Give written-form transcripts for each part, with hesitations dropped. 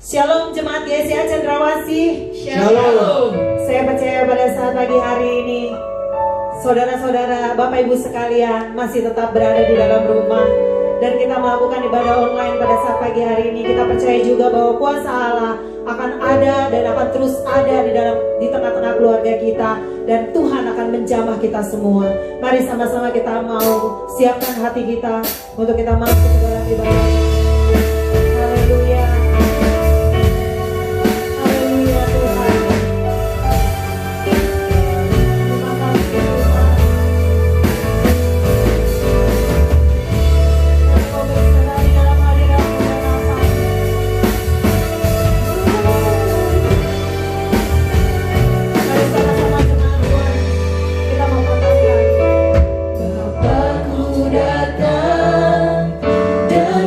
Shalom jemaat GSIA Cendrawasih. Shalom. Saya percaya pada saat pagi hari ini saudara-saudara, Bapak Ibu sekalian masih tetap berada di dalam rumah dan kita melakukan ibadah online pada saat pagi hari ini. Kita percaya juga bahwa kuasa Allah akan ada dan akan terus ada di tengah-tengah keluarga kita, dan Tuhan akan menjamah kita semua. Mari sama-sama kita mau siapkan hati kita untuk kita masuk ke dalam ibadah. Haleluya. Haleluya Tuhan. Terima kasih Tuhan. Kami mau berserah di dalam hadirat-Mu dan nafas. Mari sama-sama jemaat Tuhan, kita mau katakan, Bapakku datang dan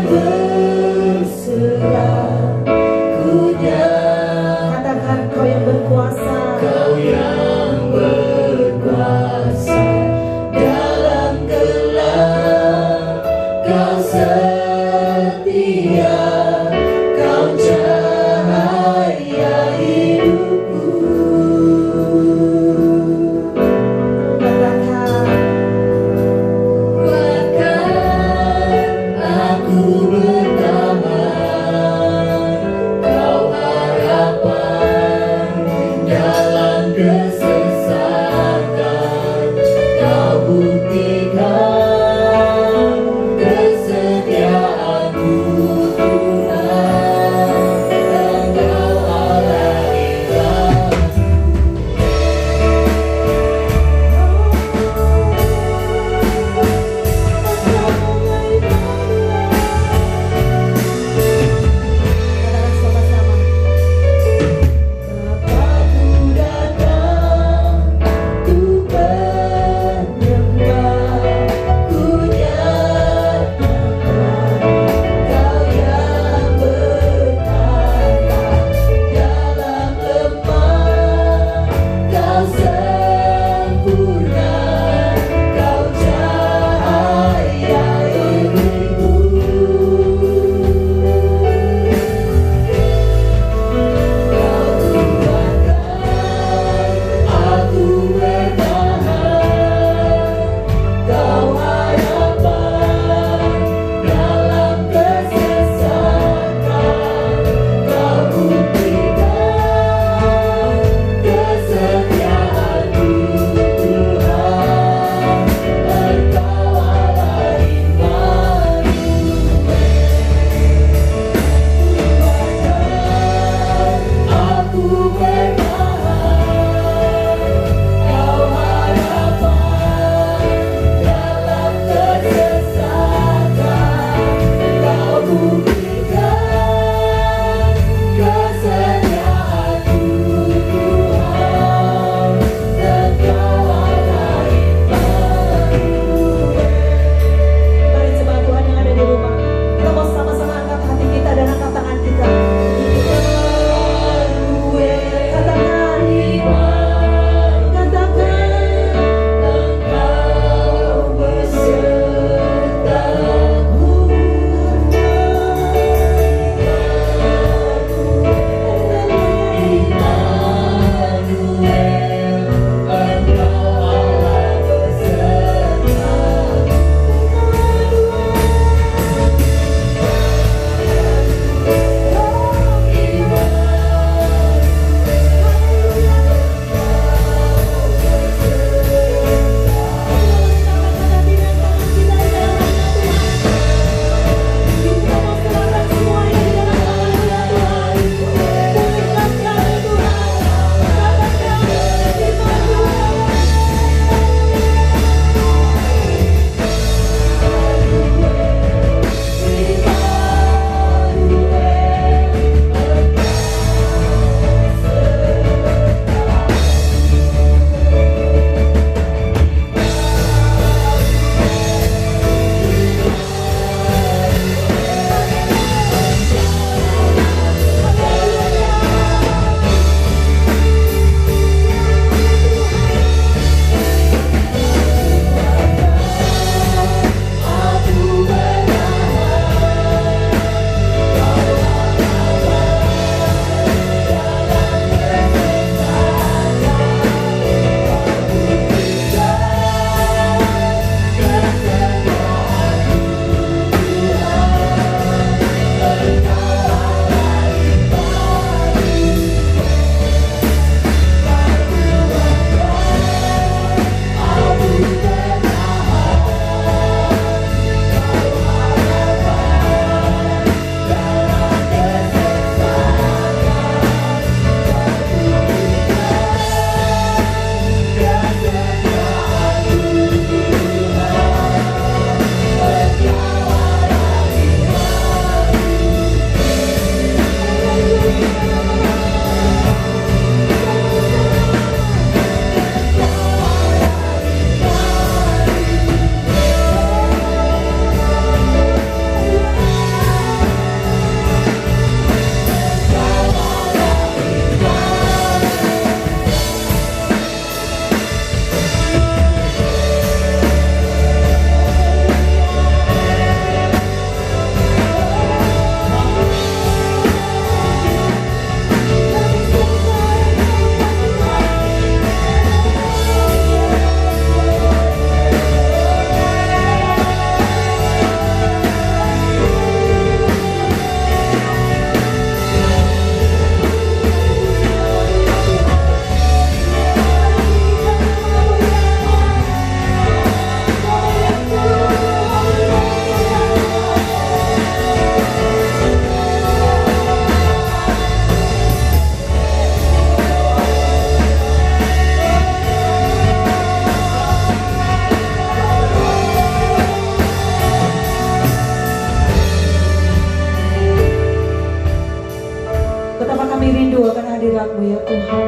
hadirat-Mu ya Tuhan.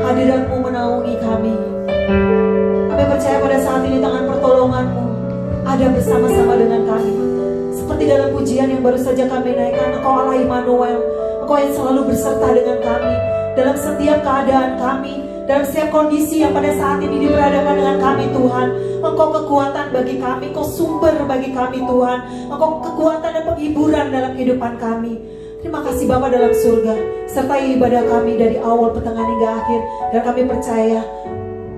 Hadirat-Mu menaungi kami. Kami percaya pada saat ini tangan pertolongan-Mu ada bersama-sama dengan kami. Seperti dalam pujian yang baru saja kami naikkan, Engkau Allah Immanuel, Engkau yang selalu berserta dengan kami dalam setiap keadaan kami, dalam setiap kondisi yang pada saat ini diberadakan dengan kami Tuhan. Engkau kekuatan bagi kami, Engkau sumber bagi kami Tuhan. Engkau kekuatan dan penghiburan dalam kehidupan kami. Terima kasih Bapa dalam surga, sertai ibadah kami dari awal, pertengahan hingga akhir. Dan kami percaya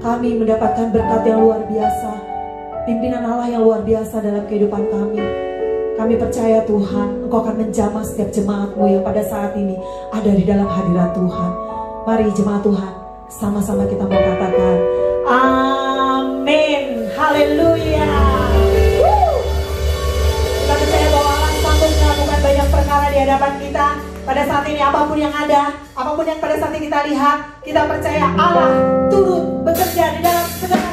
kami mendapatkan berkat yang luar biasa, pimpinan Allah yang luar biasa dalam kehidupan kami. Kami percaya Tuhan, Engkau akan menjamah setiap jemaat-Mu yang pada saat ini ada di dalam hadirat Tuhan. Mari jemaat Tuhan, sama-sama kita mau katakan amin. Haleluya. Kita percaya bahwa Allah sanggup melakukan banyak perkara di hadapan kita. Pada saat ini apapun yang ada, apapun yang pada saat ini kita lihat, kita percaya Allah turut bekerja di dalam segala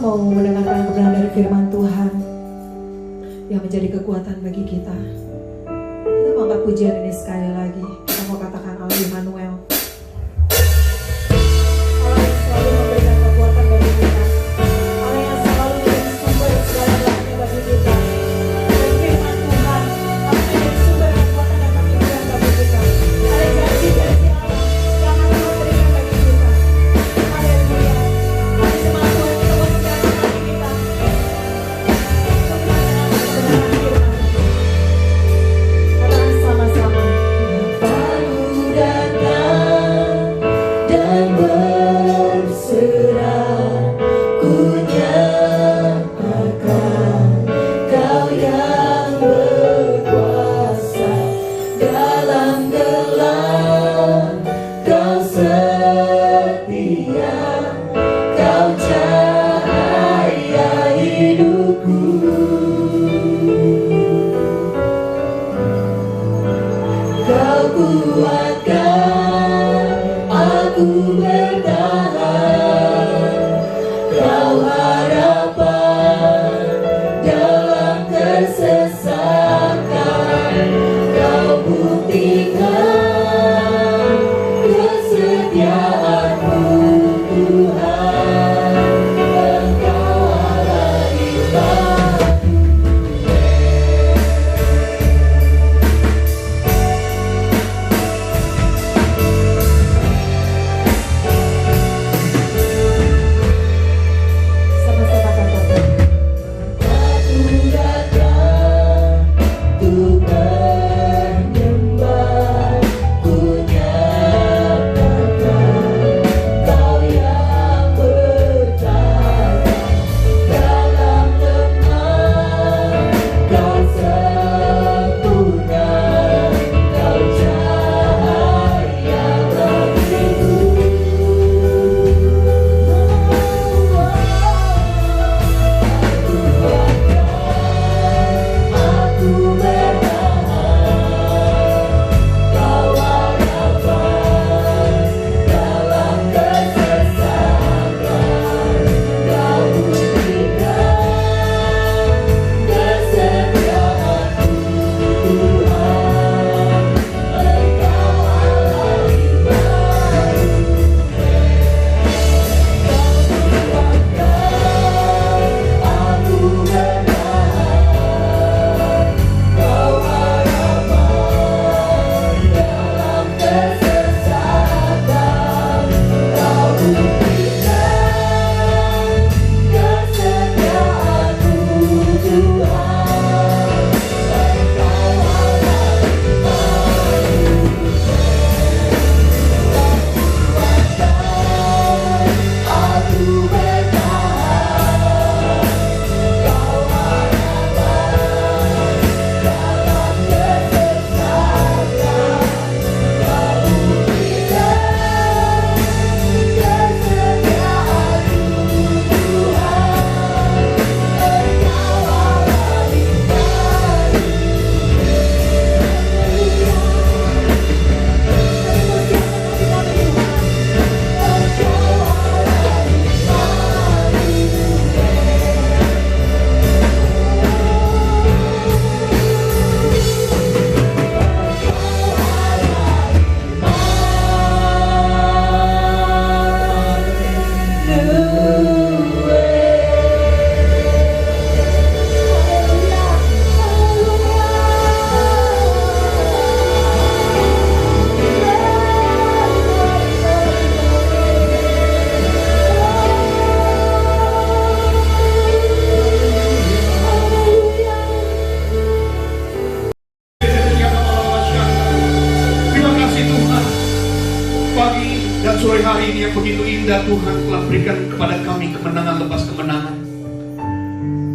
mau mendengarkan kebenaran dari firman Tuhan yang menjadi kekuatan bagi kita. Kita mau angkat pujian ini sekali lagi. Kita mau katakan Allah Immanuel. Allah yang selalu memberikan kekuatan bagi kita. Allah yang selalu menjadi sumber segala galanya bagi kita. Dan firman Tuhan harus menjadi sumber kekuatan dan pemikiran bagi kita. Ada janji-janji Allah yang akan memberikan bagi kita. Haleluya. Mari jemaat Tuhan kita buat sekarang bagi kita. Katakan sama-sama. Baru datang dan berserah, ku nyatakan Kau yang berkuasa dalam gelap. Kau setia, Kau cahaya hidupku. Kau kuatkan aku bertahan. Kau harapan dalam kesesakan. Kau buktikan kesetiaanmu, Tuhan. Engkau Allah Immanuel. Sama-sama katakan. Aku datang untuk menyembah, ku nyatakan Kau yang bertahan dalam lemah. Kau sempurna, Kau cahaya bagiku. Aku bertahan. Kau harapan dalam kesesakan. Kau buktikan kesetiaanmu, Tuhan. Engkau Allah Immanuel. Aku bertahan. Kau harapan dalam kesesakan. Kau buktikan kesetiaanmu, Tuhan. Engkau Allah Immanuel. Aku bertahan. Kau harapan dalam kesesakan. Kau buktikan kesetiaanmu, Tuhan. Engkau Allah Terima kasih Tuhan, pagi dan sore hari ini yang begitu indah Tuhan telah berikan kepada kami kemenangan lepas kemenangan.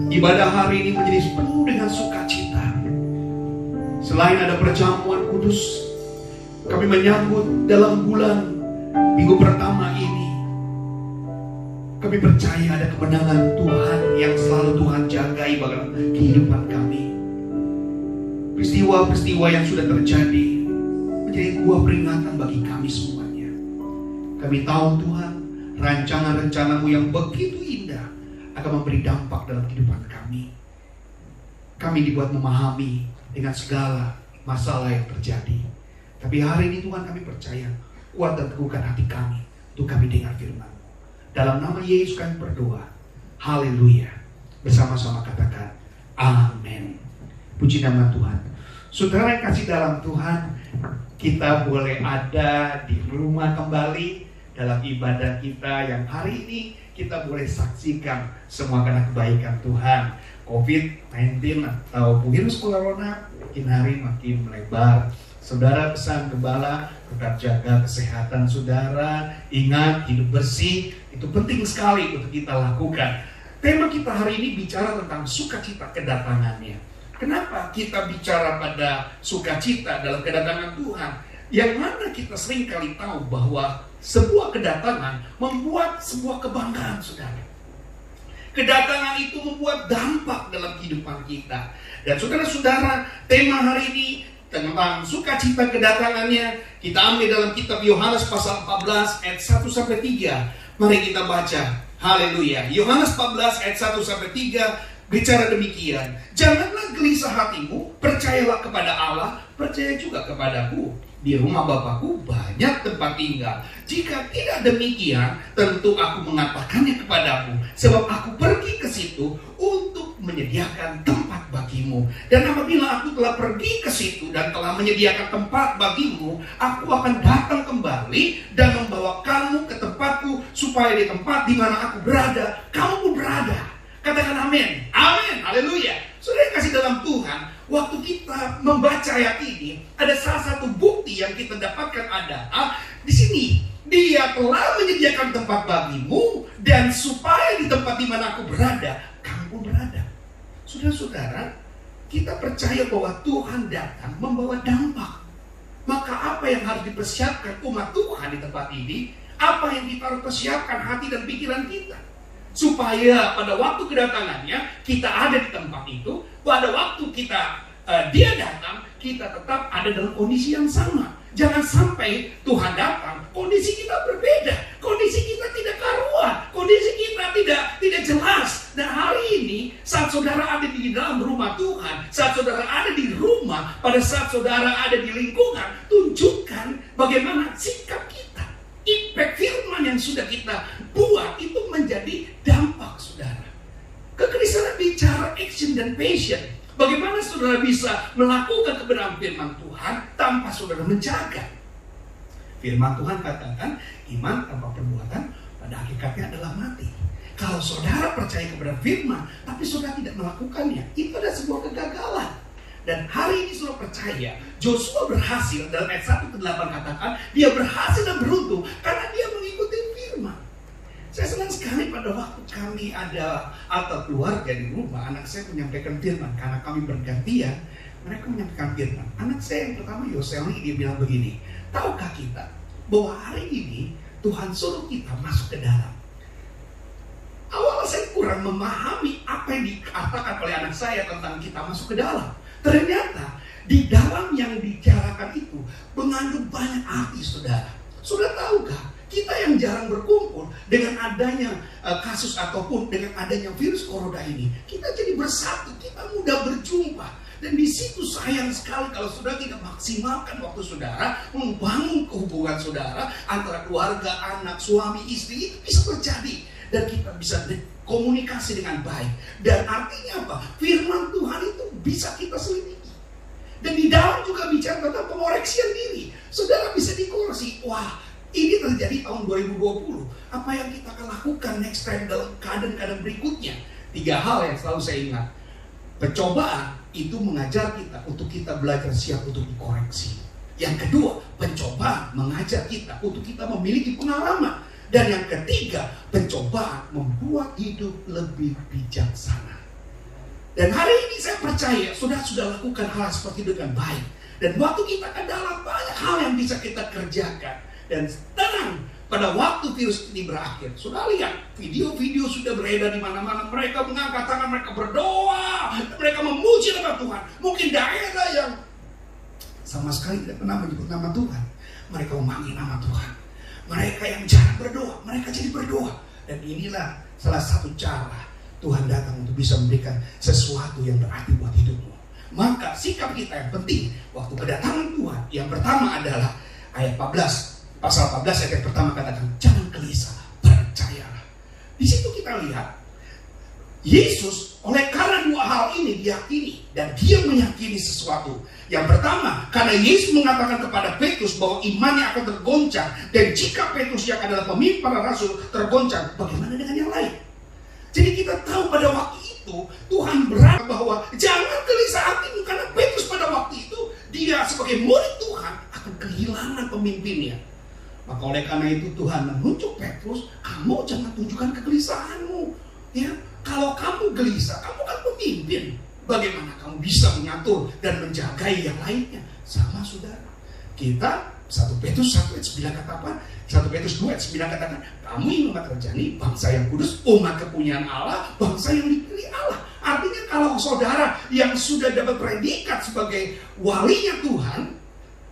Ibadah hari ini menjadi penuh dengan sukacita. Selain ada perjamuan kudus, kami menyambut dalam bulan minggu pertama ini. Kami percaya ada kemenangan Tuhan yang selalu Tuhan jagai dalam kehidupan kami. Peristiwa-peristiwa yang sudah terjadi menjadi buah peringatan bagi kami semuanya. Kami tahu Tuhan, rancangan-rencanamu yang begitu indah akan memberi dampak dalam kehidupan kami. Kami dibuat memahami dengan segala masalah yang terjadi. Tapi hari ini Tuhan, kami percaya, kuat dan teguhkan hati kami untuk kami dengar firman-Mu. Dalam nama Yesus kami berdoa. Haleluya. Bersama-sama katakan amin. Puji nama Tuhan. Saudara yang kasih dalam Tuhan, kita boleh ada di rumah kembali dalam ibadah kita yang hari ini kita boleh saksikan semua karena kebaikan Tuhan. COVID-19 atau virus corona makin hari makin melebar. Saudara, pesan gembala, tetap jaga kesehatan saudara. Ingat, hidup bersih itu penting sekali untuk kita lakukan. Tema kita hari ini bicara tentang sukacita kedatangannya. Kenapa kita bicara pada sukacita dalam kedatangan Tuhan? Yang mana kita sering kali tahu bahwa sebuah kedatangan membuat sebuah kebanggaan, saudara. Kedatangan itu membuat dampak dalam kehidupan kita. Dan saudara-saudara, tema hari ini tentang sukacita kedatangannya kita ambil dalam kitab Yohanes pasal 14 ayat 1-3. Mari kita baca. Haleluya. Yohanes 14 ayat 1-3 bicara demikian. Janganlah gelisah hatimu, percayalah kepada Allah, percaya juga kepadaku. Di rumah Bapakku banyak tempat tinggal. Jika tidak demikian, tentu aku mengatakannya kepadamu. Sebab aku pergi ke situ untuk menyediakan tempat bagimu. Dan apabila aku telah pergi ke situ dan telah menyediakan tempat bagimu, aku akan datang kembali dan membawa kamu ke tempatku, supaya di tempat di mana aku berada, kamu pun berada. Katakan amin. Amin. Haleluya. Saudara yang kasih dalam Tuhan, waktu kita membaca ayat ini, ada salah satu bukti yang kita dapatkan adalah di sini. Dia telah menyediakan tempat bagimu, dan supaya di tempat di mana aku berada, kamu pun berada. Saudara-saudara, kita percaya bahwa Tuhan datang membawa dampak. Maka apa yang harus dipersiapkan umat Tuhan di tempat ini? Apa yang kita harus persiapkan hati dan pikiran kita? Supaya pada waktu kedatangannya kita ada di tempat itu. Pada waktu dia datang, kita tetap ada dalam kondisi yang sama. Jangan sampai Tuhan datang, kondisi kita berbeda, kondisi kita tidak karuan, kondisi kita tidak jelas. Dan hari ini, saat saudara ada di dalam rumah Tuhan, saat saudara ada di rumah, pada saat saudara ada di lingkungan, tunjukkan bagaimana sikap kita. Impact firman yang sudah kita buat itu menjadi dampak, saudara. Kekristenan bicara action dan passion. Bagaimana saudara bisa melakukan kebenaran firman Tuhan tanpa saudara menjaga? Firman Tuhan katakan, iman tanpa perbuatan pada hakikatnya adalah mati. Kalau saudara percaya kepada firman, tapi saudara tidak melakukannya, itu adalah sebuah kegagalan. Dan hari ini saudara percaya, Joshua berhasil, dalam ayat 1-8 katakan, dia berhasil dan beruntung karena dia mengikuti firman. Saya senang sekali pada waktu kami ada atau keluarga di rumah, anak saya menyampaikan firman. Karena kami bergantian, mereka menyampaikan firman. Anak saya yang pertama, Yoselni, dia bilang begini, tahukah kita bahwa hari ini Tuhan suruh kita masuk ke dalam. Awalnya saya kurang memahami apa yang dikatakan oleh anak saya tentang kita masuk ke dalam. Ternyata di dalam yang dibicarakan itu mengandung banyak arti, saudara. Saudara tahukah, kita yang jarang berkumpul dengan adanya kasus ataupun dengan adanya virus corona ini, kita jadi bersatu, kita mudah berjumpa. Dan di situ sayang sekali kalau saudara tidak maksimalkan waktu saudara membangun hubungan saudara antara keluarga, anak, suami, istri. Itu bisa terjadi dan kita bisa komunikasi dengan baik. Dan artinya apa? Firman Tuhan itu bisa kita selidiki. Dan di dalam juga bicara tentang pengoreksian diri. Saudara bisa dikoreksi. Wah, ini terjadi tahun 2020. Apa yang kita akan lakukan next time dalam keadaan-keadaan berikutnya? 3 hal yang selalu saya ingat. Pencobaan itu mengajar kita untuk kita belajar siap untuk dikoreksi. Yang kedua, pencobaan mengajar kita untuk kita memiliki pengalaman. Dan yang ketiga, pencobaan membuat hidup lebih bijaksana. Dan hari ini saya percaya sudah lakukan hal seperti itu dengan baik. Dan waktu kita ke dalam, banyak hal yang bisa kita kerjakan. Dan tenang, pada waktu virus ini berakhir, sudah lihat video-video sudah beredar di mana-mana. Mereka mengangkat tangan, mereka berdoa, mereka memuji nama Tuhan. Mungkin daerah yang sama sekali tidak pernah menyebut nama Tuhan, mereka memanggil nama Tuhan. Mereka yang jarang berdoa, mereka jadi berdoa. Dan inilah salah satu cara Tuhan datang untuk bisa memberikan sesuatu yang berarti buat hidupmu. Maka sikap kita yang penting waktu kedatangan Tuhan, yang pertama adalah ayat 14, pasal 14 ayat yang pertama katakan, jangan gelisah, percayalah. Di situ kita lihat Yesus oleh karena dua hal ini diyakini, dan dia meyakini sesuatu. Yang pertama, karena Yesus mengatakan kepada Petrus bahwa imannya akan tergoncang, dan jika Petrus yang adalah pemimpin para rasul tergoncang, bagaimana dengan yang lain? Jadi kita tahu pada waktu itu Tuhan berkata bahwa jangan gelisah hatimu, karena Petrus pada waktu itu dia sebagai murid Tuhan akan kehilangan pemimpinnya. Maka oleh karena itu Tuhan menunjuk Petrus, kamu jangan tunjukkan kegelisahanmu. Ya, kalau kamu gelisah, kamu kan pemimpin. Bagaimana kamu bisa mengatur dan menjagai yang lainnya? Sama saudara. Kita 1 Petrus 1 ayat 9 kata apa? 1 Petrus 2 ayat 9 katakan, kamu yang terjadi bangsa yang kudus, umat kepunyaan Allah, bangsa yang dipilih Allah. Artinya kalau saudara yang sudah dapat predikat sebagai walinya Tuhan,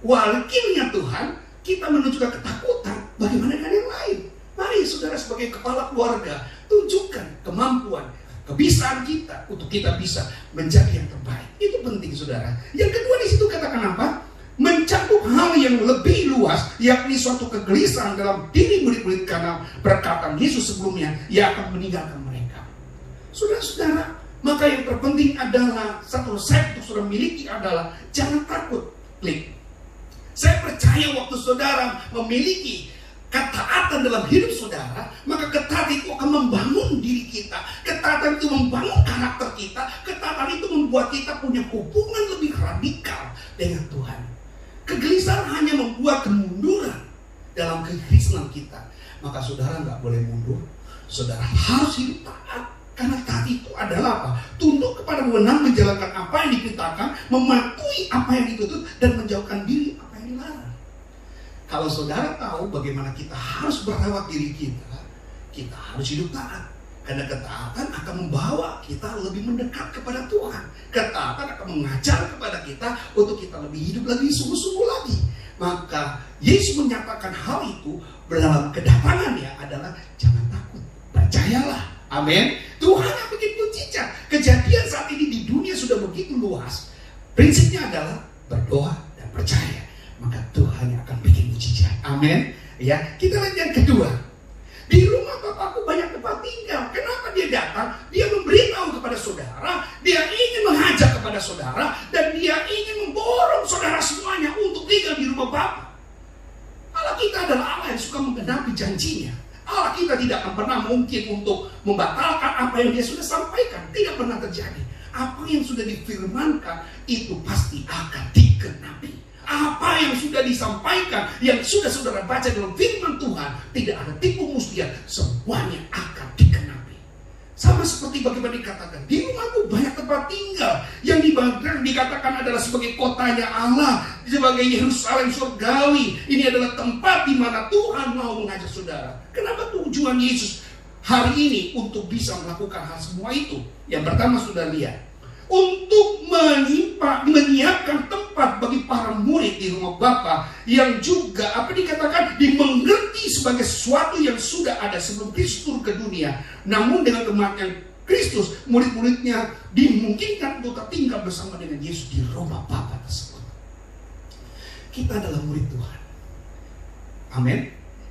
wakilnya Tuhan, kita menunjukkan ketakutan, bagaimana dengan yang lain? Mari saudara sebagai kepala keluarga, tunjukkan kemampuan, kebisaan kita untuk kita bisa menjadi yang terbaik. Itu penting saudara. Yang kedua di situ katakan apa? Mencakup hal yang lebih luas, yakni suatu kegelisahan dalam diri murid-murid karena perkataan Yesus sebelumnya, ia akan meninggalkan mereka. Saudara-saudara, maka yang terpenting adalah satu resep untuk saudara miliki adalah jangan takut. Klik. Saya percaya waktu saudara memiliki ketaatan dalam hidup saudara, maka ketaatan itu akan membangun diri kita. Ketaatan itu membangun karakter kita. Ketaatan itu membuat kita punya hubungan lebih radikal dengan Tuhan. Kegelisahan hanya membuat kemunduran dalam kekristenan kita. Maka saudara nggak boleh mundur. Saudara harus hidup taat. Karena taat itu adalah apa? Tunduk kepada wewenang, menjalankan apa yang diperintahkan, mematuhi apa yang dituntut, dan menjauhkan diri apa yang dilarang. Kalau saudara tahu bagaimana kita harus merawat diri kita harus hidup taat. Karena ketaatan akan membawa kita lebih mendekat kepada Tuhan. Ketaatan akan mengajar kepada kita untuk kita lebih hidup lagi, sungguh-sungguh lagi. Maka Yesus menyatakan hal itu dalam kedatangannya adalah jangan takut, percayalah. Amin. Tuhan yang bikin mujizat. Kejadian saat ini di dunia sudah begitu luas. Prinsipnya adalah berdoa dan percaya. Maka Tuhan yang akan bikin mujizat. Amin. Ya, kita lihat yang kedua. Di rumah Bapakku banyak tempat tinggal. Kenapa dia datang? Dia memberitahu kepada saudara, dia ingin mengajak kepada saudara, dan dia ingin memborong saudara semuanya untuk tinggal di rumah Bapa. Allah kita adalah Allah yang suka menggenapi janjinya. Allah kita tidak akan pernah mungkin untuk membatalkan apa yang dia sudah sampaikan. Tidak pernah terjadi. Apa yang sudah difirmankan itu pasti akan digenapi. Apa yang sudah disampaikan, yang sudah saudara baca dalam firman Tuhan, tidak ada tipu muslihat, semuanya akan digenapi. Sama seperti bagaimana dikatakan, di rumahku banyak tempat tinggal. Yang dikatakan adalah sebagai kotanya Allah, sebagai Yerusalem surgawi. Ini adalah tempat di mana Tuhan mau mengajak saudara. Kenapa tujuan Yesus hari ini untuk bisa melakukan hal semua itu? Yang pertama sudah lihat, untuk menyiapkan tempat bagi para murid di rumah Bapa, yang juga apa dikatakan dimengerti sebagai sesuatu yang sudah ada sebelum Kristus turun ke dunia. Namun dengan kematian Kristus, murid-muridnya dimungkinkan untuk tinggal bersama dengan Yesus di rumah Bapa tersebut. Kita adalah murid Tuhan. Amin.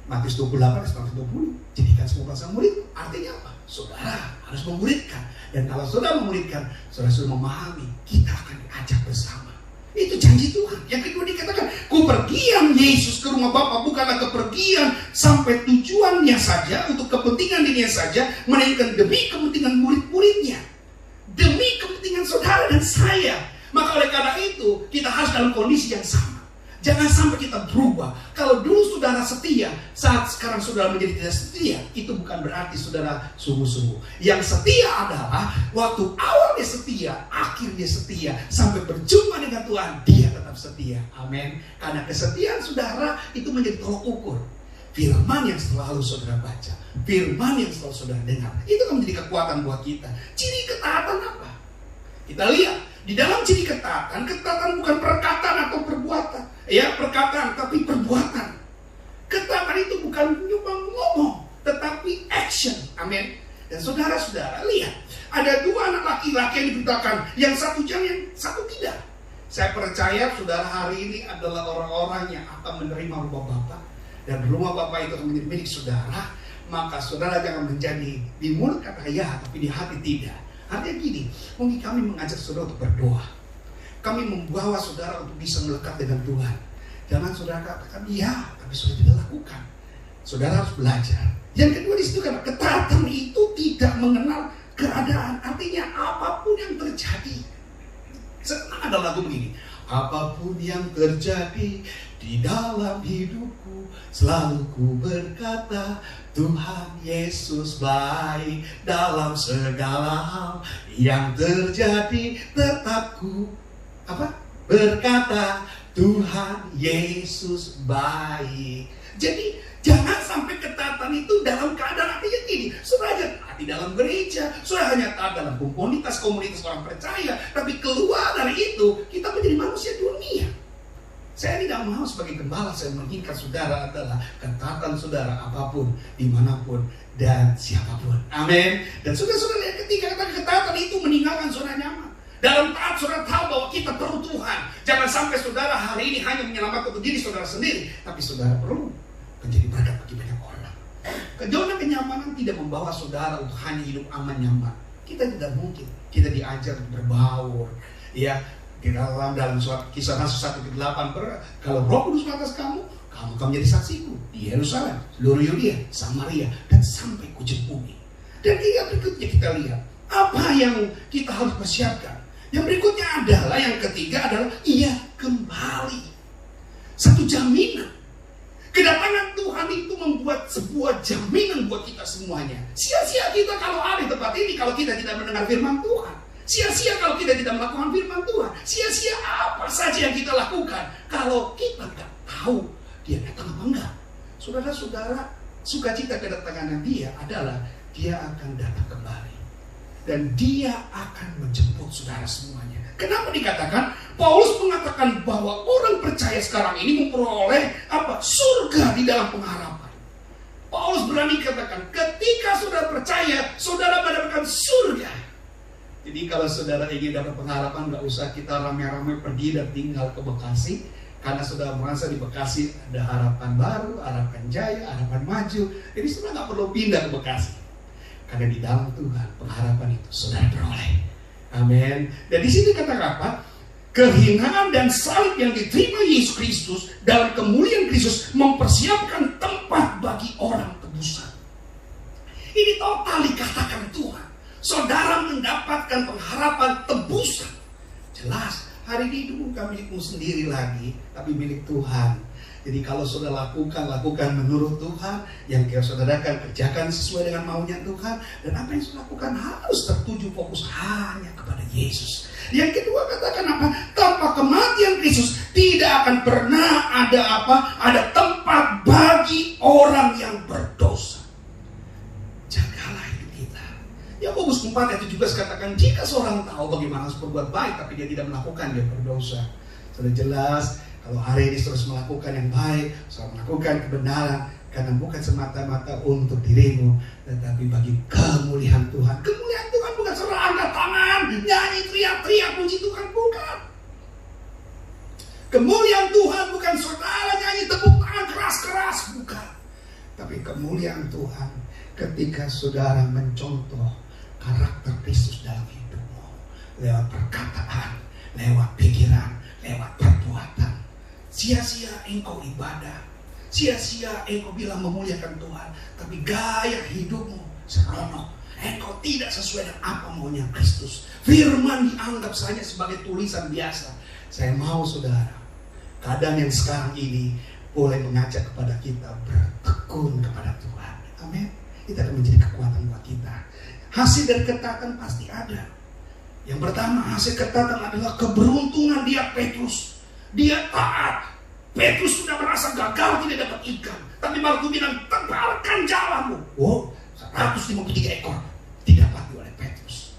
Matius 28:20, jadikan semua bangsa murid. Artinya apa? Saudara harus memuridkan. Dan kalau saudara memuridkan, saudara sudah memahami, kita akan diajak bersama. Itu janji Tuhan. Yang kedua dikatakan, kepergian Yesus ke rumah Bapa bukanlah kepergian sampai tujuannya saja, untuk kepentingan dirinya saja, melainkan demi kepentingan murid-muridnya, demi kepentingan saudara dan saya. Maka oleh karena itu, kita harus dalam kondisi yang sama. Jangan sampai kita berubah. Kalau dulu saudara setia, saat sekarang saudara menjadi tidak setia, itu bukan berarti saudara sungguh-sungguh. Yang setia adalah waktu awal dia setia, akhir dia setia, sampai berjumpa dengan Tuhan, dia tetap setia. Amin. Karena kesetiaan saudara itu menjadi tolok ukur. Firman yang selalu saudara baca, firman yang selalu saudara dengar, itu akan menjadi kekuatan buat kita. Ciri ketaatan apa? Kita lihat. Di dalam ciri ketaatan bukan perkataan atau perbuatan. Ya, perkataan tapi perbuatan. Ketaatan itu bukan cuma ngomong, tetapi action. Amin. Dan saudara-saudara lihat, Ada dua anak laki-laki yang diberitakan, yang satu jam, yang satu tidak. Saya percaya saudara hari ini adalah orang-orang yang akan menerima rumah Bapa, dan rumah Bapa itu akan menjadi milik saudara. Maka saudara jangan menjadi di mulut kata ya, tapi di hati tidak. Artinya gini, mungkin kami mengajak saudara untuk berdoa. Kami membawa saudara untuk bisa melekat dengan Tuhan. Jangan saudara katakan iya, tapi saudara tidak lakukan. Saudara harus belajar. Yang kedua di situ karena ketaatan itu tidak mengenal keadaan. Artinya apapun yang terjadi. Senang ada lagu begini. Apapun yang terjadi di dalam hidupku, selalu ku berkata, Tuhan Yesus baik dalam segala hal yang terjadi. Tetap ku berkata, Tuhan Yesus baik. Jadi jangan sampai ketaatan itu dalam keadaan artinya gini. Saudara hanya taat di dalam gereja, saudara hanya taat dalam komunitas orang percaya, tapi keluar dari itu kita menjadi manusia dunia. Saya tidak mau sebagai gembala saya menginginkan saudara adalah ketaatan saudara apapun, dimanapun dan siapapun. Amin. Dan saudara-saudara lihat ketika ketaatan itu meninggalkan saudara nyaman. Dalam taat saudara tahu bahwa kita perlu Tuhan. Jangan sampai saudara hari ini hanya menyelamatkan untuk diri saudara sendiri, tapi saudara perlu menjadi berkat bagi banyak orang. Zona kenyamanan tidak membawa saudara untuk hanya hidup aman nyaman. Kita tidak mungkin. Kita diajar untuk berbaur. Ya, di dalam surat Kisah Rasul 1:8, kalau Roh Kudus atas kamu akan menjadi saksiku di Yerusalem, seluruh Yudea, Samaria, dan sampai ke ujung bumi. Dan berikutnya kita lihat apa yang kita harus persiapkan. Yang berikutnya adalah, yang ketiga adalah ia kembali. Satu jaminan. Kedatangan Tuhan itu membuat sebuah jaminan buat kita semuanya. Sia-sia kita kalau ada di tempat ini kalau kita tidak mendengar firman Tuhan. Sia-sia kalau kita tidak melakukan firman Tuhan. Sia-sia apa saja yang kita lakukan kalau kita tidak tahu dia datang apa enggak. Saudara-saudara, sukacita kedatangan dia adalah dia akan datang kembali. Dan dia akan menjemput saudara semuanya. Kenapa dikatakan? Paulus mengatakan bahwa orang percaya sekarang ini memperoleh surga di dalam pengharapan. Paulus berani katakan, ketika saudara percaya, saudara mendapatkan surga. Jadi kalau saudara ingin dapat pengharapan, nggak usah kita ramai-ramai pergi dan tinggal ke Bekasi. Karena saudara merasa di Bekasi ada harapan baru, harapan jaya, harapan maju. Jadi saudara nggak perlu pindah ke Bekasi. Karena di dalam Tuhan pengharapan itu saudara peroleh. Amin. Dan di sini kata apa? Kehinaan dan salib yang diterima Yesus Kristus dalam kemuliaan Kristus mempersiapkan tempat bagi orang tebusan. Ini total dikatakan Tuhan. Saudara mendapatkan pengharapan tebusan. Jelas, hari ini hidup bukan milikmu sendiri lagi, tapi milik Tuhan. Jadi kalau saudara lakukan menurut Tuhan. Yang kira saudara kerjakan sesuai dengan maunya Tuhan. Dan apa yang saudara lakukan harus tertuju fokus hanya kepada Yesus. Yang kedua katakan apa? Tanpa kematian Kristus tidak akan pernah ada tempat bagi orang yang berdosa. Jagalah hidup kita. Yakobus 4 ayat 17 katakan, jika seorang tahu bagaimana harus berbuat baik tapi dia tidak melakukan, dia berdosa. Sudah jelas. Kalau hari ini terus melakukan yang baik, terus melakukan kebenaran, karena bukan semata-mata untuk dirimu, tetapi bagi kemuliaan Tuhan. Kemuliaan Tuhan bukan saudara angkat tangan, nyanyi, teriak-teriak, puji Tuhan, bukan. Kemuliaan Tuhan bukan saudara nyanyi tepuk tangan keras-keras, bukan. Tapi kemuliaan Tuhan ketika saudara mencontoh karakter Kristus dalam hidupmu, lewat perkataan, lewat pikiran, lewat perbuatan. Sia-sia engkau ibadah, sia-sia engkau bilang memuliakan Tuhan, tapi gaya hidupmu seronok. Engkau tidak sesuai dengan apa maunya Kristus. Firman dianggap saja sebagai tulisan biasa. Saya mau saudara, keadaan yang sekarang ini boleh mengajak kepada kita bertekun kepada Tuhan. Amin. Itu akan menjadi kekuatan buat kita. Hasil dari ketaatan pasti ada. Yang pertama, hasil ketaatan adalah keberuntungan dia Petrus. Dia taat. Petrus sudah merasa gagal tidak dapat ikan, tapi malah Tuhan bilang tebalkan jalanmu. 153 ekor didapati oleh Petrus.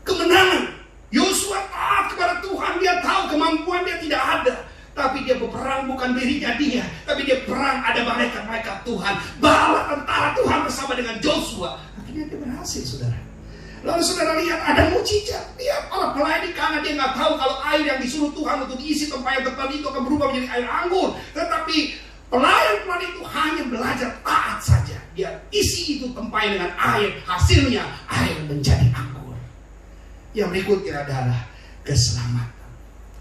Kemenangan. Yosua taat kepada Tuhan. Dia tahu kemampuan dia tidak ada, tapi dia berperang bukan dirinya dia, tapi dia perang ada malaikat-malaikat Tuhan. Bala tentara Tuhan bersama dengan Joshua. Akhirnya dia berhasil, saudara. Lalu saudara lihat ada mukjizat. Dia para pelayan di Kana, dia nggak tahu kalau air yang disuruh Tuhan untuk diisi tempayan tadi itu akan berubah menjadi air anggur. Tetapi pelayan itu hanya belajar taat saja. Dia isi itu tempayan dengan air, hasilnya air menjadi anggur. Yang berikutnya adalah keselamatan.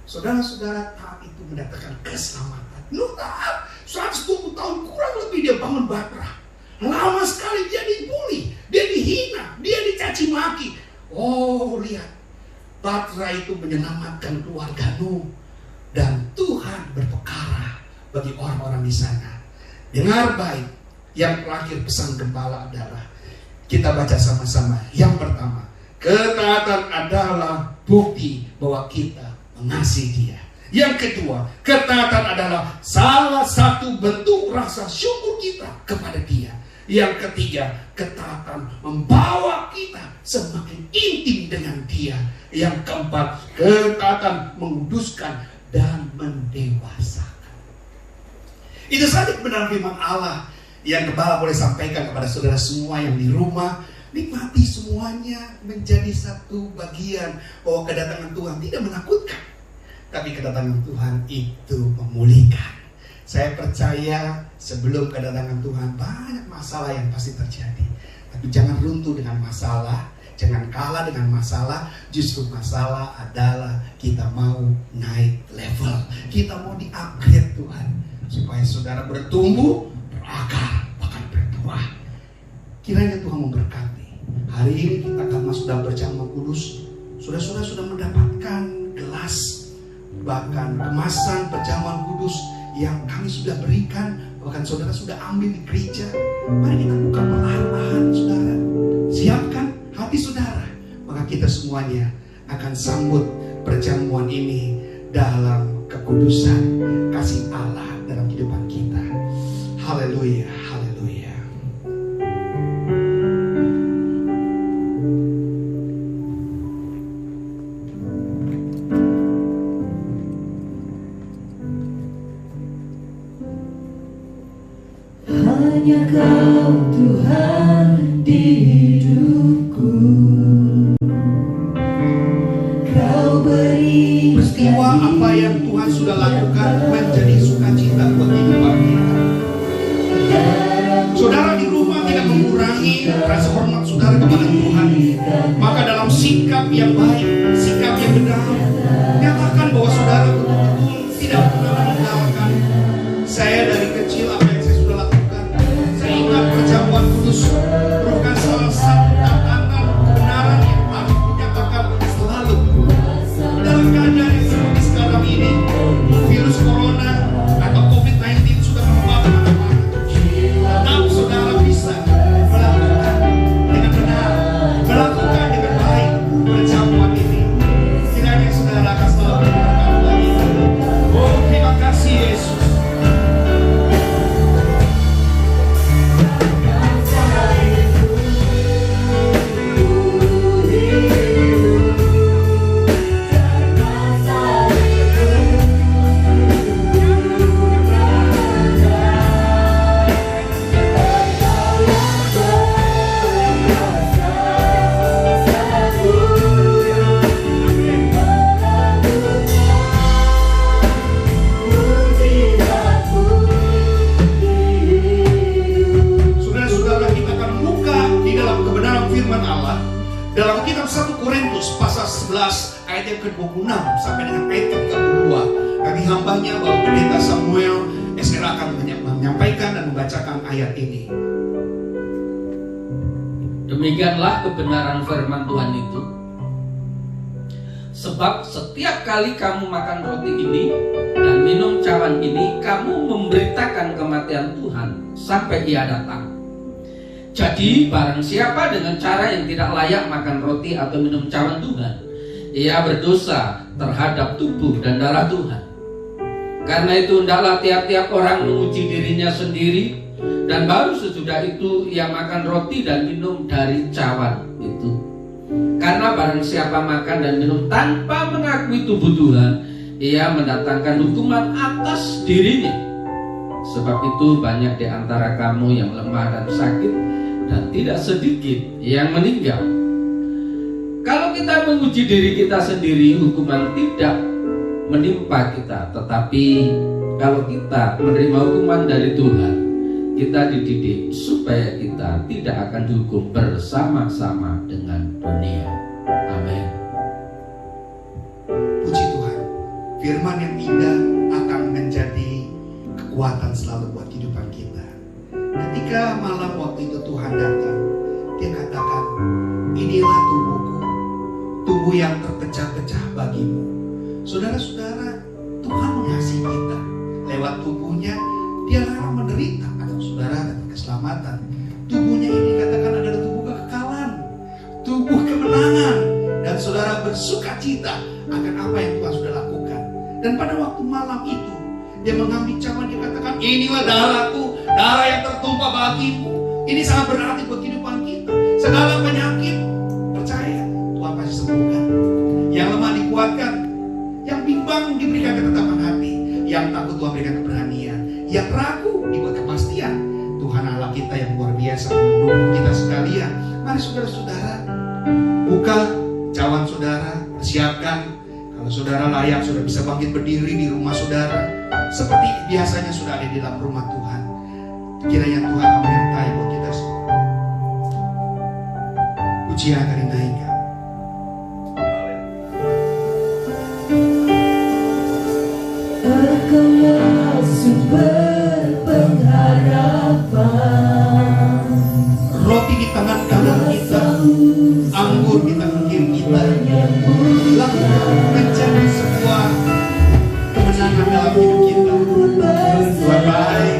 Saudara-saudara, taat itu mendatangkan keselamatan. Lu taat 120 tahun kurang lebih dia bangun Batra. Lama sekali dia dibully, dia dihina, dia dicaci maki. Oh lihat, Batra itu menyelamatkan keluarga Nuh. Dan Tuhan berperkara bagi orang-orang di sana. Dengar baik, yang terakhir pesan gembala adalah, kita baca sama-sama. Yang pertama, ketaatan adalah bukti bahwa kita mengasihi Dia. Yang kedua, ketaatan adalah salah satu bentuk rasa syukur kita kepada Dia. Yang ketiga, ketaatan membawa kita semakin intim dengan Dia. Yang keempat, ketaatan menguduskan dan mendewasakan. Itu saja kebenaran firman Allah yang gembala boleh sampaikan kepada saudara semua yang di rumah. Nikmati semuanya menjadi satu bagian bahwa kedatangan Tuhan tidak menakutkan, tapi kedatangan Tuhan itu memulihkan. Saya percaya sebelum kedatangan Tuhan banyak masalah yang pasti terjadi. Tapi jangan runtuh dengan masalah, jangan kalah dengan masalah. Justru masalah adalah kita mau naik level, kita mau di-upgrade Tuhan, supaya saudara bertumbuh, berakar, bahkan berbuah. Kiranya Tuhan memberkati. Hari ini kita akan masuk dalam perjamuan kudus. Saudara-saudara sudah mendapatkan gelas, bahkan kemasan perjamuan kudus yang kami sudah berikan, bahkan saudara sudah ambil di gereja. Mari kita buka perlahan-lahan, saudara. Siapkan hati saudara, maka kita semuanya akan sambut perjamuan ini dalam kekudusan kasih Allah dalam kehidupan kita. Haleluya, haleluya. Hanya Kau Tuhan di hidupku. Kau beri peristiwa apa yang Tuhan sudah lakukan menjadi sukacita buat kehidupan kita. Saudara di rumah tidak mengurangi rasa hormat saudara kepada Tuhan. Maka dalam sikap yang baik, sikap yang benar, nyatakan bahwa saudara betul-betul tidak pernah meninggalkan. Saya dari kecil apa yang saya sudah lakukan, saya ingat perjamuan kudus merupakan salah satu tatanan kebenaran yang harus dinyatakan selalu. Dalam keadaan yang seperti sekarang ini, virus corona atau COVID-19 sudah membawa kemana-mana. Tetap saudara bisa melakukan dengan benar, melakukan dengan baik perjamuan ini. Kiranya saudara akan selalu berkat lagi. Oh, terima kasih Yesus. Dalam kitab 1 Korintus pasal 11 ayat yang ke-26 sampai dengan ayat ke-32, kami hambanya bahwa pendeta Samuel SR akan menyampaikan dan membacakan ayat ini. Demikianlah kebenaran firman Tuhan itu. Sebab setiap kali kamu makan roti ini dan minum cawan ini, kamu memberitakan kematian Tuhan sampai Ia datang. Jadi barang siapa dengan cara yang tidak layak makan roti atau minum cawan Tuhan, ia berdosa terhadap tubuh dan darah Tuhan. Karena itu hendaklah tiap-tiap orang menguji dirinya sendiri, dan baru sesudah itu ia makan roti dan minum dari cawan itu. Karena barang siapa makan dan minum tanpa mengakui tubuh Tuhan, ia mendatangkan hukuman atas dirinya. Sebab itu banyak di antara kamu yang lemah dan sakit, dan tidak sedikit yang meninggal. kita menguji diri kita sendiri, hukuman tidak menimpa kita. Tetapi kalau kita menerima hukuman dari Tuhan, kita dididik supaya kita tidak akan dihukum bersama-sama dengan dunia. Amin. Puji Tuhan, firman yang indah akan menjadi kekuatan selalu buat kehidupan kita. Ketika malam waktu itu Tuhan datang, dia katakan, inilah tubuhku, tubuh yang terpecah-pecah bagimu. Saudara-saudara, Tuhan mengasihi kita. Lewat tubuhnya, dia larang menderita atau saudara dapat keselamatan. Tubuhnya ini katakan adalah tubuh kekekalan, tubuh kemenangan, dan saudara bersuka cita akan apa yang Tuhan sudah lakukan. Dan pada waktu malam itu, dia mengambil cawan, dia katakan, inilah darahku, darah yang tertumpah bagimu. Ini sangat berarti buat kehidupan kita. Segala penyakit, percaya Tuhan pasti sembuhkan. Yang lemah dikuatkan, yang bimbang diberikan ketetapan hati, yang takut Tuhan berikan keberanian, yang ragu dibuat kepastian. Tuhan Allah kita yang luar biasa mendukung kita sekalian. Mari saudara-saudara, buka cawan saudara, persiapkan. Kalau saudara layak, sudah bisa bangkit berdiri di rumah saudara, seperti biasanya sudah ada di dalam rumah Tuhan. Kiranya Tuhan akan menyertai buat kita semua. Pujian akan dinaikkan. Engkaulah sumber pengharapan, Roti di tangan kanan kita, anggur di tangan kiri kita, lalu menjadi sebuah kemenangan dalam hidup kita. Tuhan baik.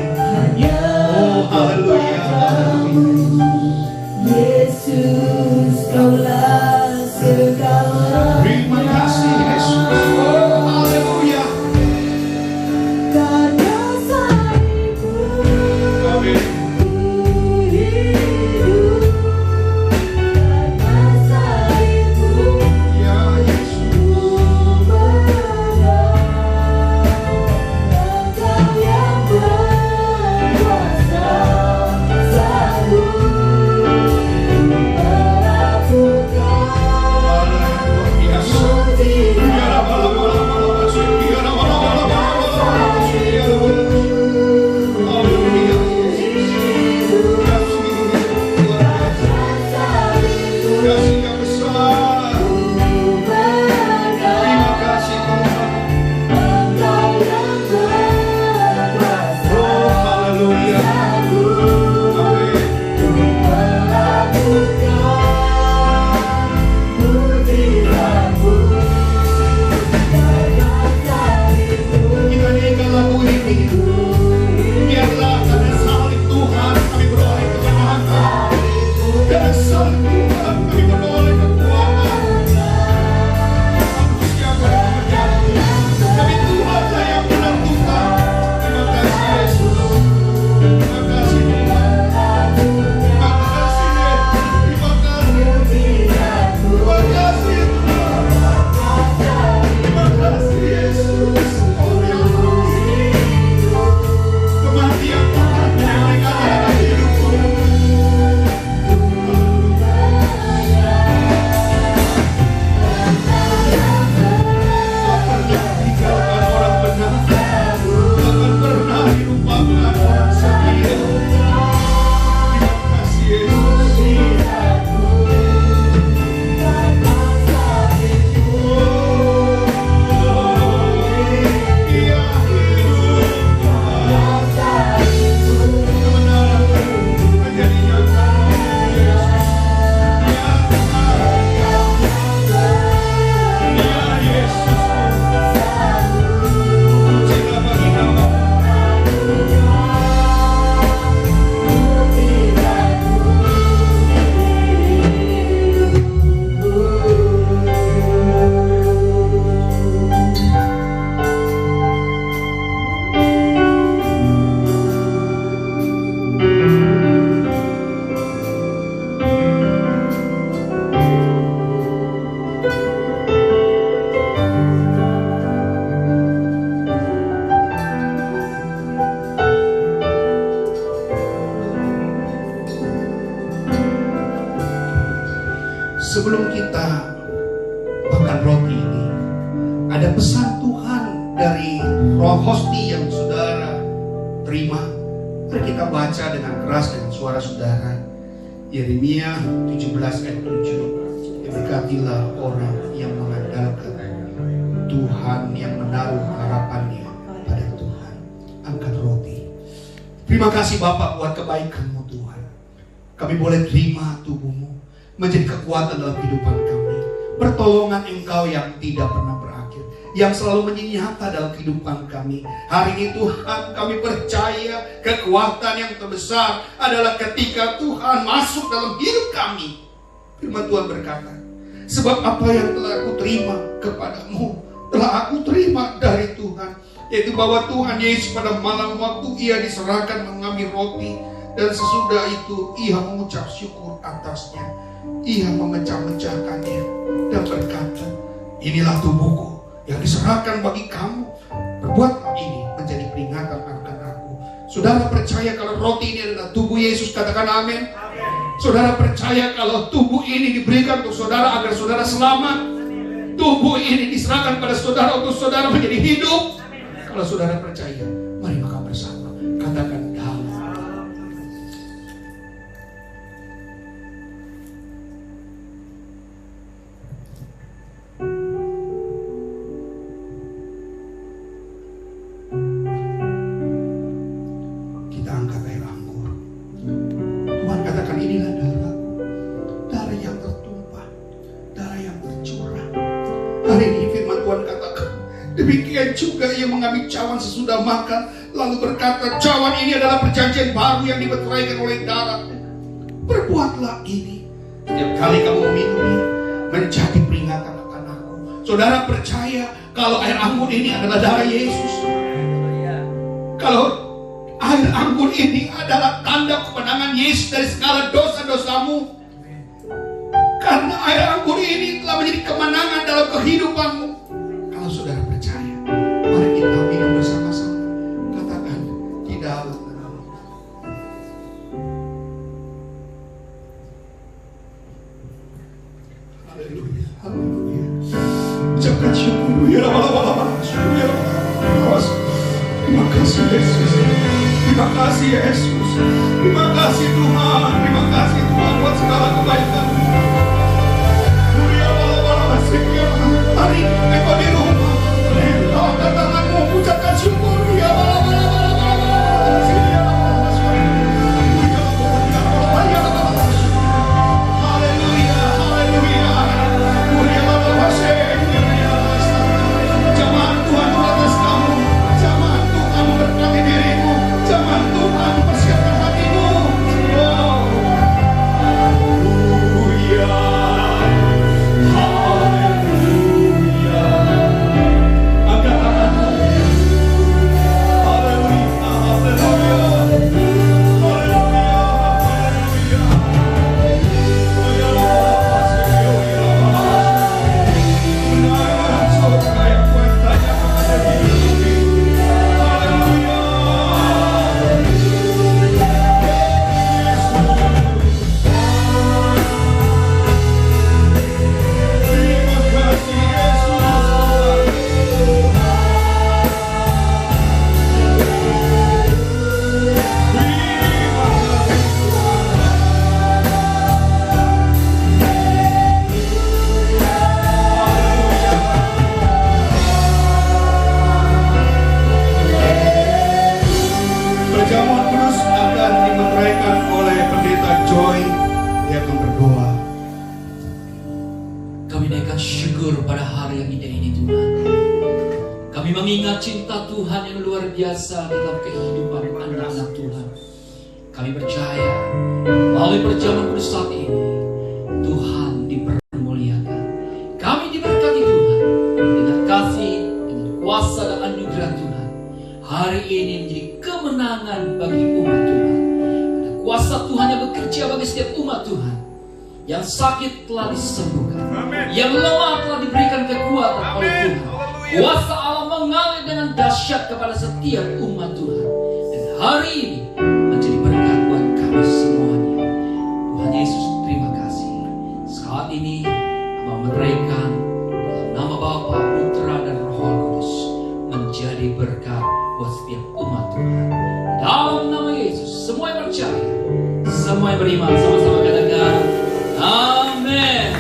Oh, haleluya, haleluya. Yesus, Kaulah segala. Terima kasih Yesus. Oh, haleluya. Karena salibmu Amin. hidup, karena salibmu Ya Yesus. pesan Tuhan dari roh hosti yang saudara terima. Mari kita baca dengan keras dengan suara saudara. Yeremia 17 ayat 7. Berkatilah orang yang mengandalkan Tuhan, yang menaruh harapannya pada Tuhan. Angkat roti. Terima kasih Bapak buat kebaikan-Mu Tuhan. Kami boleh terima tubuh-Mu menjadi kekuatan dalam kehidupan kami. Pertolongan Engkau yang tidak pernah berakhir, yang selalu menyata dalam kehidupan kami. Hari ini Tuhan, kami percaya kekuatan yang terbesar adalah ketika Tuhan masuk dalam hidup kami. Firman Tuhan berkata, sebab apa yang telah aku terima kepadamu, telah aku terima dari Tuhan, yaitu bahwa Tuhan Yesus pada malam waktu Ia diserahkan mengambil roti, dan sesudah itu Ia mengucap syukur atasnya. Ia memecah-mecahkannya dan berkata, inilah tubuhku yang diserahkan bagi kamu. Perbuatlah ini menjadi peringatan akan aku. Saudara percaya kalau roti ini adalah tubuh Yesus? Katakan amin. Saudara percaya kalau tubuh ini diberikan untuk saudara agar saudara selamat? Tubuh ini diserahkan pada saudara untuk saudara menjadi hidup? Kalau saudara percaya, mari maka bersama katakan dalam. Kita angkat air anggur. Tuhan katakan inilah darah, darah yang tertumpah, darah yang tercurah. Hari ini firman Tuhan katakan, demikian juga Ia mengambil cawan sesudah makan, lalu berkata, cawan ini adalah perjanjian baru yang dimeteraikan oleh darah. Perbuatlah ini setiap kali kamu meminumnya menjadi peringatan akan aku. Saudara percaya kalau air anggur ini adalah darah Yesus? Kalau air anggur ini adalah tanda kemenangan Yesus dari segala dosa-dosamu? Karena air anggur ini telah menjadi kemenangan dalam kehidupanmu. Kalau saudara percaya, mari kita minum bersama-sama. Katakan di dalam. Haleluya, haleluya. Ucapkan syukur. Ya Allah, syukur. Terima kasih Yesus. Terima kasih Yesus. Terima kasih Tuhan. Terima kasih Tuhan buat segala kebaikan. Mari engkau di rumah, engkau tanganmu ucapkan syukur. Ya haleluya, haleluya. Jamaah Tuhan atas kamu, jamaah Tuhan memberkati dirimu, jamaah Tuhan persiapkan hatimu. mengingat cinta Tuhan yang luar biasa dalam kehidupan anak-anak Tuhan. Kami percaya melalui perjamuan kudus saat ini Tuhan dipermuliakan. Kami diberkati Tuhan dengan kasih, dengan kuasa dan anugerah Tuhan. Hari ini menjadi kemenangan bagi umat Tuhan. Ada kuasa Tuhan yang bekerja bagi setiap umat Tuhan. Yang sakit telah disembuhkan. Amen. Yang lemah telah diberikan kekuatan oleh Tuhan. Kuasa Allah mengalir dengan dahsyat kepada setiap umat Tuhan. Dan hari ini menjadi berkat buat kami semuanya. Tuhan Yesus, terima kasih. Saat ini Hamba menaikkan dalam nama Bapa, Putra dan Roh semua yang beriman sama-sama katakan amin.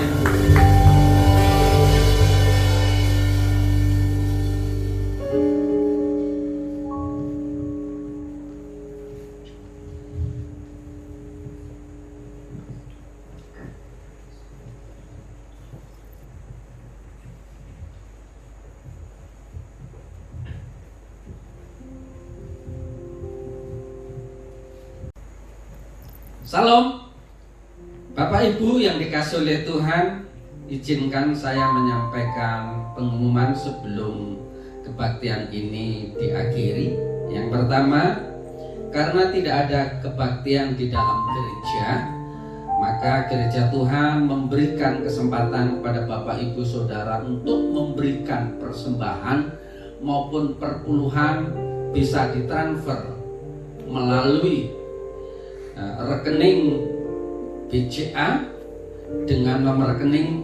Salam Bapak Ibu yang dikasih oleh Tuhan, izinkan saya menyampaikan pengumuman sebelum kebaktian ini diakhiri. Yang pertama, karena tidak ada kebaktian di dalam gereja, maka gereja Tuhan memberikan kesempatan kepada Bapak Ibu Saudara untuk memberikan persembahan maupun perpuluhan bisa ditransfer melalui rekening BCA dengan nomor rekening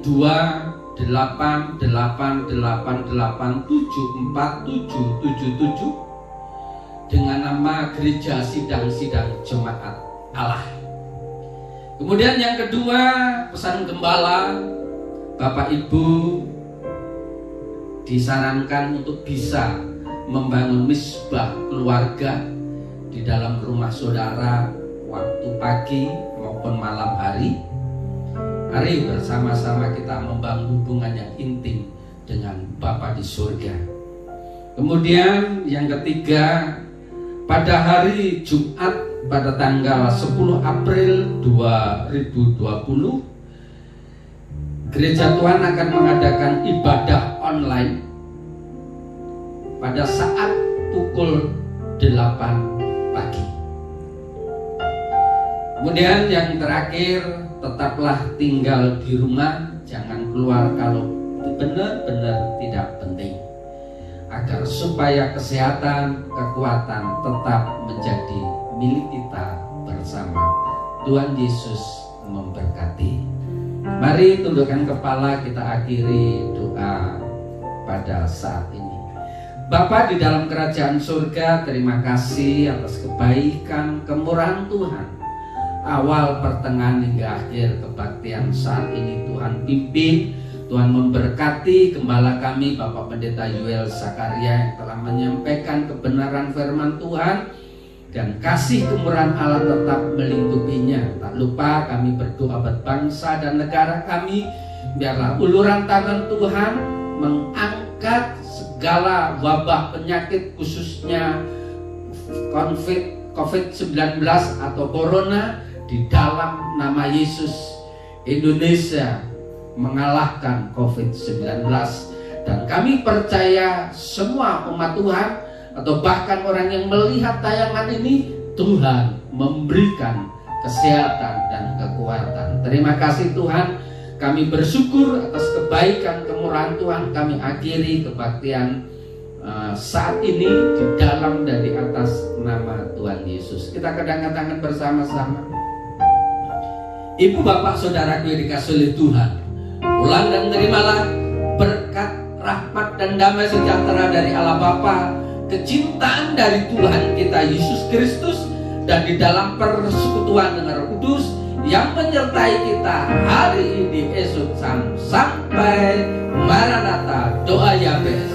28888747777 dengan nama Gereja Sidang-Sidang Jemaat Allah. Kemudian yang kedua, pesan gembala, Bapak Ibu disarankan untuk bisa membangun misbah keluarga di dalam rumah saudara waktu pagi maupun malam hari. Mari bersama-sama kita membangun hubungan yang intim dengan Bapa di surga. Kemudian yang ketiga, pada hari Jumat pada tanggal 10 April 2020, Gereja Tuhan akan mengadakan ibadah online pada saat pukul 8 pagi. Kemudian yang terakhir, tetaplah tinggal di rumah, jangan keluar kalau benar-benar tidak penting, agar supaya kesehatan, kekuatan tetap menjadi milik kita bersama. Tuhan Yesus memberkati. Mari tundukkan kepala, kita akhiri doa pada saat ini. Bapa di dalam kerajaan surga, terima kasih atas kebaikan, kemurahan Tuhan. Awal, pertengahan hingga akhir kebaktian saat ini Tuhan pimpin, Tuhan memberkati gembala kami Bapak Pendeta Yuel Zakaria yang telah menyampaikan kebenaran firman Tuhan, dan kasih kemurahan Allah tetap melingkupinya. Tak lupa kami berdoa buat bangsa dan negara kami, biarlah uluran tangan Tuhan mengangkat segala wabah penyakit, khususnya COVID-19 atau Corona. Di dalam nama Yesus, Indonesia mengalahkan COVID-19. Dan kami percaya semua umat Tuhan atau bahkan orang yang melihat tayangan ini, Tuhan memberikan kesehatan dan kekuatan. Terima kasih Tuhan, kami bersyukur atas kebaikan kemurahan Tuhan. Kami akhiri kebaktian saat ini di dalam dan di atas nama Tuhan Yesus. Kita kedangkan tangan bersama-sama. Ibu bapak saudaraku yang dikasih oleh Tuhan, pulang dan terimalah berkat, rahmat dan damai sejahtera dari Allah Bapa, kecintaan dari Tuhan kita Yesus Kristus, dan di dalam persekutuan dengan Roh Kudus yang menyertai kita hari ini, esok, sampai Maranatha. Doa Yabes.